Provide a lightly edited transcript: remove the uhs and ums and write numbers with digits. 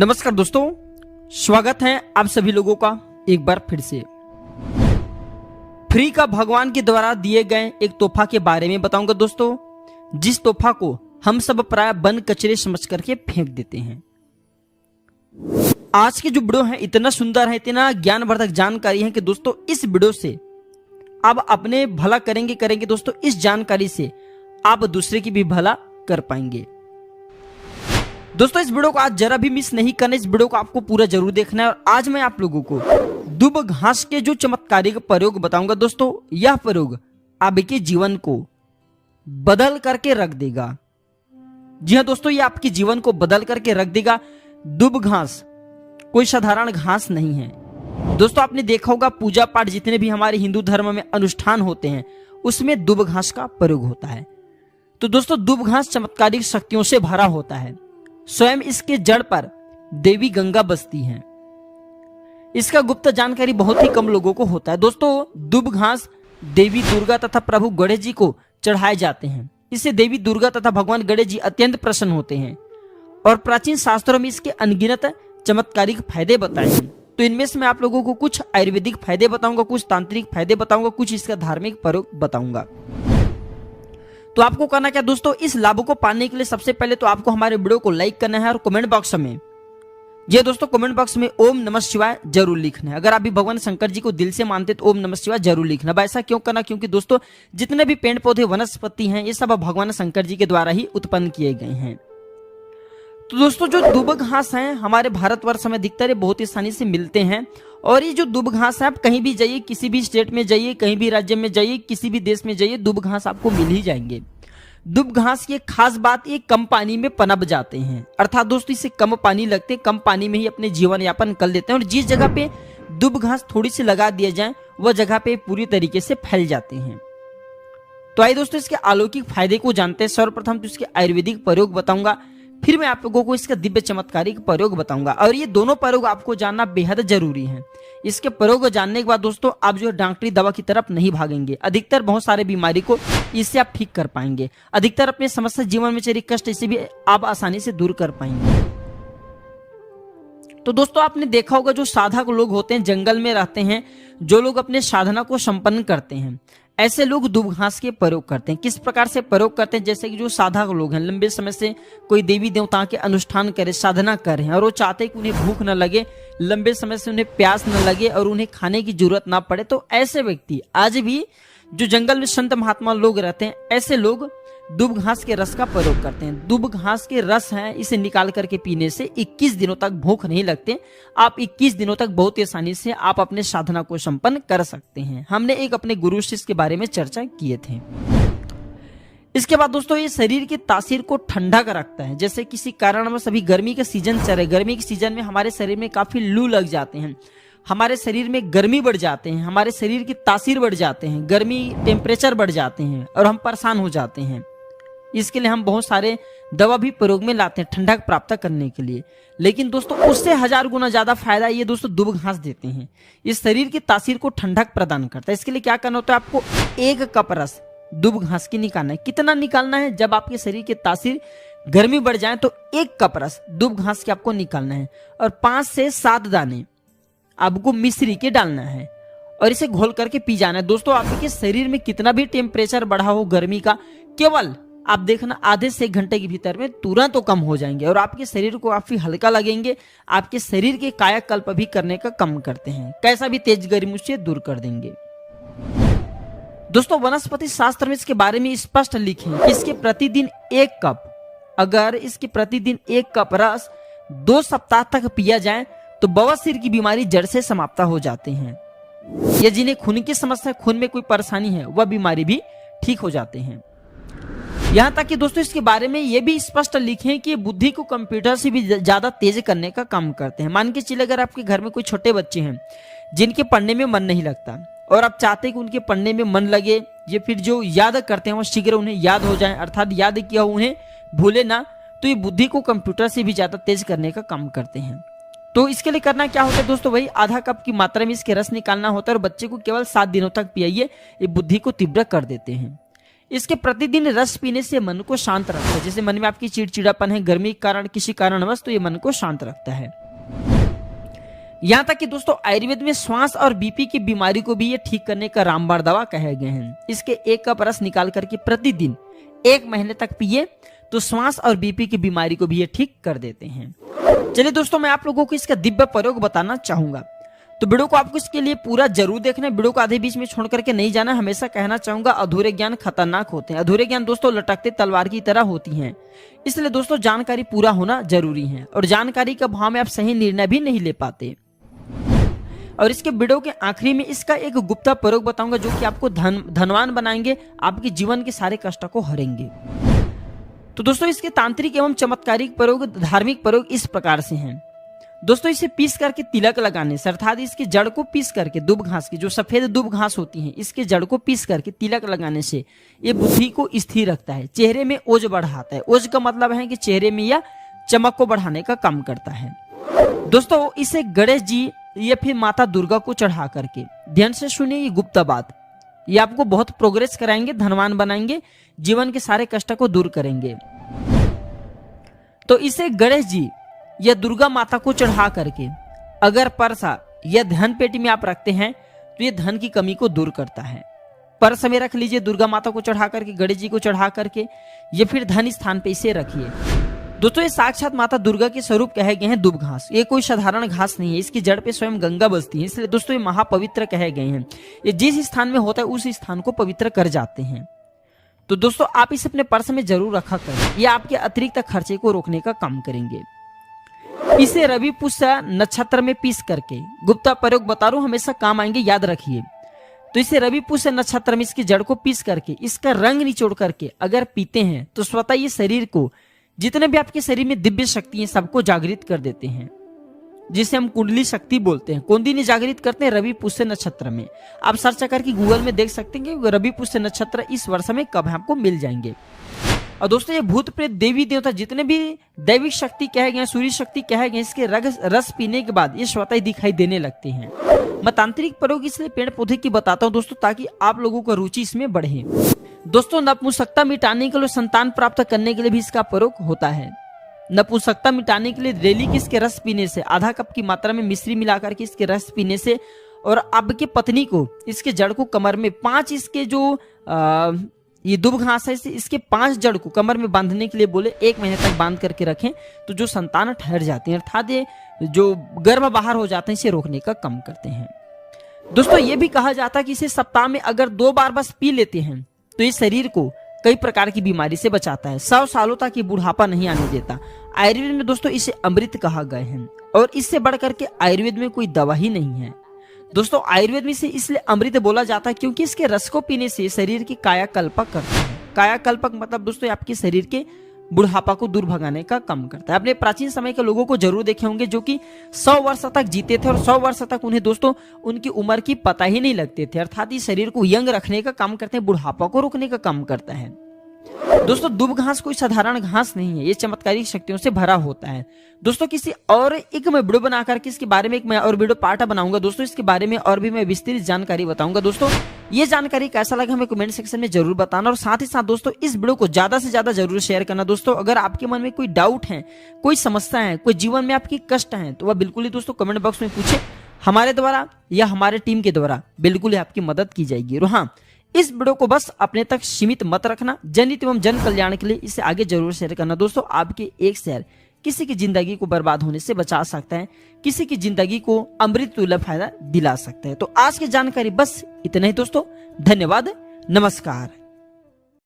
नमस्कार दोस्तों, स्वागत है आप सभी लोगों का एक बार फिर से। फ्री का भगवान के द्वारा दिए गए एक तोहफा के बारे में बताऊंगा दोस्तों, जिस तोहफा को हम सब प्राय बन कचरे समझ करके फेंक देते हैं। आज की जो वीडियो है इतना सुंदर है, इतना ज्ञानवर्धक जानकारी है कि दोस्तों इस वीडियो से आप अपने भला करेंगे दोस्तों। इस जानकारी से आप दूसरे की भी भला कर पाएंगे। दोस्तों इस वीडियो को आज जरा भी मिस नहीं करना, इस वीडियो को आपको पूरा जरूर देखना है। और आज मैं आप लोगों को दुब घास के जो चमत्कारिक प्रयोग बताऊंगा दोस्तों, यह प्रयोग आपके जीवन को बदल करके रख देगा। जी हाँ दोस्तों, ये आपके जीवन को बदल करके रख देगा। दुब घास कोई साधारण घास नहीं है दोस्तों। आपने देखा होगा पूजा पाठ जितने भी हमारे हिंदू धर्म में अनुष्ठान होते हैं उसमें दुब घास का प्रयोग होता है। तो दोस्तों दुब घास चमत्कारिक शक्तियों से भरा होता है। स्वयं इसके जड़ पर देवी गंगा बसती हैं। इसका गुप्त जानकारी बहुत ही कम लोगों को होता है। दोस्तों दुब घास देवी दुर्गा तथा प्रभु गणेश जी को चढ़ाए जाते हैं। इससे देवी दुर्गा तथा भगवान गणेश जी अत्यंत प्रसन्न होते हैं और प्राचीन शास्त्रों में इसके अनगिनत चमत्कारिक फायदे बताए हैं। तो इनमें से मैं आप लोगों को कुछ आयुर्वेदिक फायदे बताऊंगा, कुछ तांत्रिक फायदे बताऊंगा, कुछ इसका धार्मिक प्रयोग बताऊंगा। तो आपको करना क्या दोस्तों, इस लाभ को पाने के लिए सबसे पहले तो आपको हमारे वीडियो को लाइक करना है और कमेंट बॉक्स में ये दोस्तों कमेंट बॉक्स में ओम नमः शिवाय जरूर लिखना है। अगर आप भी भगवान शंकर जी को दिल से मानते तो ओम नमः शिवाय जरूर लिखना। ऐसा क्यों करना, क्योंकि दोस्तों जितने भी पेड़ पौधे वनस्पति हैं ये सब भगवान शंकर जी के द्वारा ही उत्पन्न किए गए हैं। तो दोस्तों जो दुब घास हैं हमारे भारतवर्ष में अधिकतर बहुत ही आसानी से मिलते हैं। और ये जो दुब घास है, आप कहीं भी जाइए, किसी भी स्टेट में जाइए, कहीं भी राज्य में जाइए, किसी भी देश में जाइए, दुब घास आपको मिल ही जाएंगे। दुब घास की खास बात ये कम पानी में पनप जाते हैं, अर्थात दोस्तों इसे कम पानी लगते, कम पानी में ही अपने जीवन यापन कर लेते हैं। और जिस जगह पे दुब घास थोड़ी सी लगा दिया जाए वह जगह पे पूरी तरीके से फैल जाते हैं। तो आइए दोस्तों इसके अलौकिक फायदे को जानते हैं। सर्वप्रथम तो इसके आयुर्वेदिक प्रयोग बताऊंगा, फिर मैं आप लोगों को इसका दिव्य चमत्कारिक प्रयोग बताऊंगा। और ये दोनों प्रयोग आपको जानना बेहद जरूरी है। इसके प्रयोग जानने के बाद दोस्तों आप जो डॉक्टरी दवा की तरफ नहीं भागेंगे। अधिकतर बहुत सारे बीमारी को इससे आप ठीक कर पाएंगे। अधिकतर अपने समस्या जीवन में चली कष्ट इसे भी आप आसानी से दूर कर पाएंगे। तो दोस्तों आपने देखा होगा जो साधक लोग होते हैं, जंगल में रहते हैं, जो लोग अपने साधना को संपन्न करते हैं, ऐसे लोग दुब घास के प्रयोग करते हैं। किस प्रकार से प्रयोग करते हैं, जैसे कि जो साधक लोग हैं लंबे समय से कोई देवी देवताओं के अनुष्ठान करे, साधना कर रहे हैं और वो चाहते हैं कि उन्हें भूख न लगे, लंबे समय से उन्हें प्यास न लगे और उन्हें खाने की जरूरत ना पड़े। तो ऐसे व्यक्ति आज भी जो जंगल में संत महात्मा लोग रहते हैं, ऐसे लोग दुब घास के रस का प्रयोग करते हैं। दुब घास के रस है, इसे निकाल करके पीने से 21 दिनों तक भूख नहीं लगते। आप 21 दिनों तक बहुत ही आसानी से आप अपने साधना को संपन्न कर सकते हैं। हमने एक अपने गुरु शिष्य के बारे में चर्चा किए थे। इसके बाद दोस्तों ये शरीर की तासीर को ठंडा कर रखता है। जैसे किसी कारण में सभी गर्मी का सीजन चल रहा है, गर्मी के सीजन में हमारे शरीर में काफी लू लग जाते हैं, हमारे शरीर में गर्मी बढ़ जाते हैं, हमारे शरीर की तासीर बढ़ जाते हैं, गर्मी टेम्परेचर बढ़ जाते हैं और हम परेशान हो जाते हैं। इसके लिए हम बहुत सारे दवा भी प्रयोग में लाते हैं ठंडक प्राप्त करने के लिए। लेकिन दोस्तों उससे 1000 गुना ज्यादा फायदा ये दोस्तों दुब घास देते हैं। इस शरीर की तासीर को ठंडक प्रदान करता है। इसके लिए क्या करना होता है, आपको 1 कप रस दुब घास की निकालना है। कितना निकालना है, जब आपके शरीर की तासीर गर्मी बढ़ जाए तो 1 कप रस दुब घास की आपको निकालना है और 5 से 7 दाने आपको मिश्री के डालना है और इसे घोल करके पी जाना है। दोस्तों आपके शरीर में कितना भी टेम्परेचर बढ़ा हो गर्मी का, केवल आप देखना आधे से 1 घंटे के भीतर में तुरंत तो कम हो जाएंगे और आपके शरीर को काफी हल्का लगेंगे। आपके शरीर के कायाकल्प भी करने का कम करते हैं, कैसा भी तेज गर्मी से दूर कर देंगे। दोस्तों वनस्पति शास्त्र में इसके बारे में स्पष्ट लिखे हैं कि इसके प्रतिदिन 1 कप, अगर इसके प्रतिदिन 1 कप रस 2 सप्ताह तक पिया जाए तो बवासीर की बीमारी जड़ से समाप्त हो जाते हैं। या जिन्हें खून की समस्या, खून में कोई परेशानी है, वह बीमारी भी ठीक हो जाते हैं। यहाँ तक कि दोस्तों इसके बारे में ये भी स्पष्ट लिखे हैं कि बुद्धि को कंप्यूटर से भी ज्यादा तेज करने का काम करते हैं। मान के चलिए अगर आपके घर में कोई छोटे बच्चे हैं जिनके पढ़ने में मन नहीं लगता और आप चाहते हैं कि उनके पढ़ने में मन लगे, ये फिर जो याद करते हैं वो शीघ्र उन्हें याद हो जाए, अर्थात याद किया हो उन्हें भूले ना, तो ये बुद्धि को कंप्यूटर से भी ज्यादा तेज करने का काम करते हैं। तो इसके लिए करना क्या होता है दोस्तों, वही आधा कप की मात्रा में इसके रस निकालना होता है और बच्चे को केवल 7 दिनों तक पियाइए। ये बुद्धि को तीव्र कर देते हैं। इसके प्रतिदिन रस पीने से मन को शांत रखता है। जैसे मन में आपकी चिड़चिड़ापन है, गर्मी के कारण किसी कारणवश, तो ये मन को शांत रखता है। यहाँ तक कि दोस्तों आयुर्वेद में श्वास और बीपी की बीमारी को भी ये ठीक करने का रामबाण दवा कहे गए हैं। इसके 1 कप रस निकाल करके प्रतिदिन 1 महीने तक पिए तो श्वास और बीपी की बीमारी को भी ये ठीक कर देते हैं। चलिए दोस्तों, मैं आप लोगों को इसका दिव्य प्रयोग बताना चाहूंगा, तो वीडियो को आपको इसके लिए पूरा जरूर देखना है। वीडियो को आधे बीच में छोड़ करके नहीं जाना। हमेशा कहना चाहूंगा, अधूरे ज्ञान खतरनाक होते हैं। अधूरे ज्ञान दोस्तों लटकते तलवार की तरह होती हैं, इसलिए दोस्तों जानकारी पूरा होना जरूरी है, और जानकारी के अभाव में आप सही निर्णय भी नहीं ले पाते। और इसके वीडियो के आखिरी में इसका एक गुप्त प्रयोग बताऊंगा जो कि आपको धनवान बनाएंगे, आपके जीवन के सारे कष्ट को हरेंगे। तो दोस्तों इसके तांत्रिक एवं चमत्कारिक प्रयोग, धार्मिक प्रयोग इस प्रकार से हैं। दोस्तों इसे पीस करके तिलक लगाने से, अर्थात इसकी जड़ को पीस करके, दुब घास की जो सफेद दुब घास होती है, इसके जड़ को पीस करके तिलक लगाने से ये बुद्धि को स्थिर रखता है, चेहरे में ओज बढ़ाता है। ओज का मतलब है कि चेहरे में या चमक को बढ़ाने का काम करता है। दोस्तों इसे गणेश जी या फिर माता दुर्गा को चढ़ा करके, ध्यान से सुनिए ये गुप्त बात, ये आपको बहुत प्रोग्रेस कराएंगे, धनवान बनाएंगे, जीवन के सारे कष्ट को दूर करेंगे। तो इसे गणेश जी या दुर्गा माता को चढ़ा करके अगर परसा या धन पेटी में आप रखते हैं तो ये धन की कमी को दूर करता है। पर्स में रख लीजिए, दुर्गा माता को चढ़ा करके, गणेश जी को चढ़ा करके, या फिर धन स्थान पे इसे रखिए। दोस्तों ये साक्षात माता दुर्गा के स्वरूप कहे गए हैं दुब घास। ये कोई साधारण घास नहीं है, इसकी जड़ पे स्वयं गंगा बसती है, इसलिए दोस्तों ये महापवित्र कहे गए हैं। ये जिस स्थान में होता है उस स्थान को पवित्र कर जाते हैं। तो दोस्तों आप इसे अपने पर्स में जरूर रखा करें, ये आपके अतिरिक्त खर्चे को रोकने का काम करेंगे। इसे रवि पुष्य नक्षत्र में पीस करके, गुप्ता प्रयोग बता रहा हूं, हमेशा काम आएंगे, याद रखिए। तो इसे रवि पुष्य नक्षत्र में इसकी जड़ को पीस करके, इसका रंग निचोड़ करके अगर पीते हैं तो स्वतः ये शरीर को, जितने भी आपके शरीर में दिव्य शक्ति है, सबको जागृत कर देते हैं, जिसे हम कुंडली शक्ति बोलते हैं। कौन दिन ये जागृत करते हैं? रवि पुष्य नक्षत्र में। आप सर्च करके गूगल में देख सकते हैं कि रवि पुष्य नक्षत्र इस वर्ष में कब है, आपको मिल जाएंगे। और दोस्तों ये भूत प्रेत देवी देवता जितने भी दैविक शक्ति कहे गए, सूर्य शक्ति कहे गए, इसके रस पीने के बाद ये स्वतः दिखाई देने लगते हैं। मैं तांत्रिक प्रयोग इसलिए पेड़ पौधे की बताता हूँ दोस्तों, ताकि आप लोगों का रुचि इसमें बढ़े। दोस्तों नपुंसकता मिटाने के लिए, संतान प्राप्त करने के लिए भी इसका प्रयोग होता है। नपुंसकता मिटाने के लिए डेली के इसके रस पीने से, आधा कप की मात्रा में मिश्री मिलाकर के इसके रस पीने से, और आपके पत्नी को इसके जड़ को कमर में 5 इसके जो ये दुब घास है, इसके 5 जड़ को कमर में बांधने के लिए बोले, 1 महीने तक बांध करके रखें तो जो संतान ठहर जाते हैं, अर्थात ये जो गर्भ बाहर हो जाते हैं, इसे रोकने का काम करते हैं। दोस्तों ये भी कहा जाता है कि इसे सप्ताह में अगर 2 बार बस पी लेते हैं तो ये शरीर को कई प्रकार की बीमारी से बचाता है, 100 सालों तक ये बुढ़ापा नहीं आने देता। आयुर्वेद में दोस्तों इसे अमृत कहा गया है, और इससे बढ़कर के आयुर्वेद में कोई दवा ही नहीं है। दोस्तों आयुर्वेद में से इसलिए अमृत बोला जाता है क्योंकि इसके रस को पीने से शरीर की कायाकल्पक करता है। कायाकल्पक मतलब दोस्तों आपके शरीर के बुढ़ापा को दूर भगाने का काम करता है। आपने प्राचीन समय के लोगों को जरूर देखे होंगे जो कि 100 वर्ष तक जीते थे, और 100 वर्ष तक उन्हें दोस्तों उनकी उम्र की पता ही नहीं लगते थे। अर्थात इस शरीर को यंग रखने का काम करते हैं, बुढ़ापा को रोकने का काम करता है। दोस्तों दुब घास कोई साधारण घास नहीं है, ये चमत्कारिक शक्तियों से भरा होता है। दोस्तों किसी और एक मैं वीडियो बनाकर के इसके बारे में एक मैं और वीडियो पार्ट बनाऊंगा दोस्तों, इसके बारे में और भी मैं विस्तृत जानकारी बताऊंगा। दोस्तों ये जानकारी कैसा लगा हमें कमेंट सेक्शन में जरूर बताना, और साथ ही साथ दोस्तों इस वीडियो को ज्यादा से ज्यादा जरूर शेयर करना। दोस्तों अगर आपके मन में कोई डाउट है, कोई समस्या है, कोई जीवन में आपकी कष्ट है, तो वह बिल्कुल ही दोस्तों कमेंट बॉक्स में पूछे, हमारे द्वारा या हमारे टीम के द्वारा बिल्कुल ही आपकी मदद की जाएगी। और हाँ, इस वीडियो को बस अपने तक सीमित मत रखना, जनहित एवं जन कल्याण के लिए इसे आगे जरूर शेयर करना। दोस्तों आपके एक शेयर किसी की जिंदगी को बर्बाद होने से बचा सकता है, किसी की जिंदगी को अमृत तुल्य फायदा दिला सकता है। तो आज की जानकारी बस इतना ही दोस्तों, धन्यवाद, नमस्कार।